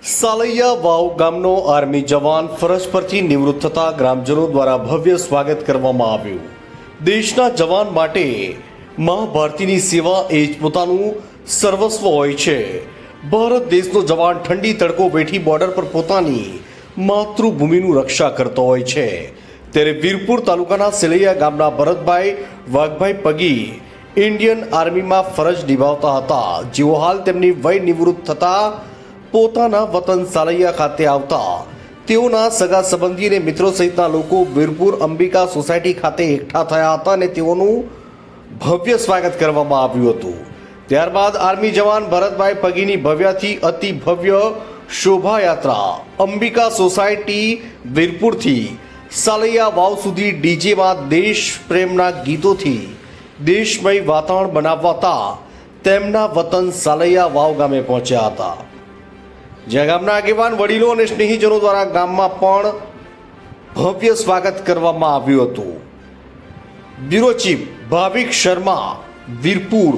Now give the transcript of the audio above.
સાલૈયા વાવ ગામનો આર્મી જવાન ફરજ પરથી નિવૃત્ત થતા ગ્રામજનો દ્વારા ભવ્ય સ્વાગત કરવામાં આવ્યું। દેશના જવાન માટે મા ભારતીની સેવા એ જ પોતાનું સર્વસ્વ હોય છે। ભારત દેશનો જવાન ઠંડી તડકો વેઠી બોર્ડર પર પોતાની માતૃભૂમિનું રક્ષા કરતો હોય છે। ત્યારે વીરપુર તાલુકાના સેલૈયા ગામના ભરતભાઈ વાઘભાઈ પગી ઇન્ડિયન આર્મીમાં ફરજ નિભાવતા હતા, જેઓ હાલ તેમની વય નિવૃત્ત થતા પોતાના વતન સાલૈયા ખાતે આવતા તેઓના સગા સંબંધી અને મિત્રો સહિતના લોકો વીરપુર અંબિકા સોસાયટી ખાતે એકઠા થયા હતા અને તેઓનું ભવ્ય સ્વાગત કરવામાં આવ્યું હતું। ત્યારબાદ આર્મી જવાન ભરતભાઈ પગીની ભવ્યથી અતિ ભવ્ય શોભાયાત્રા અંબિકા સોસાયટી વીરપુરથી સાલૈયા વાવ સુધી ડીજેમાં દેશ પ્રેમના ગીતોથી દેશમય વાતાવરણ બનાવતા તેમના વતન સાલૈયા વાવ ગામે પહોંચ્યા હતા, જ્યાં ગામના આગેવાન વડીલો અને સ્નેહીજનો દ્વારા ગામમાં પણ ભવ્ય સ્વાગત કરવામાં આવ્યું હતું। બ્યુરો ચીફ ભાવિક શર્મા, વીરપુર।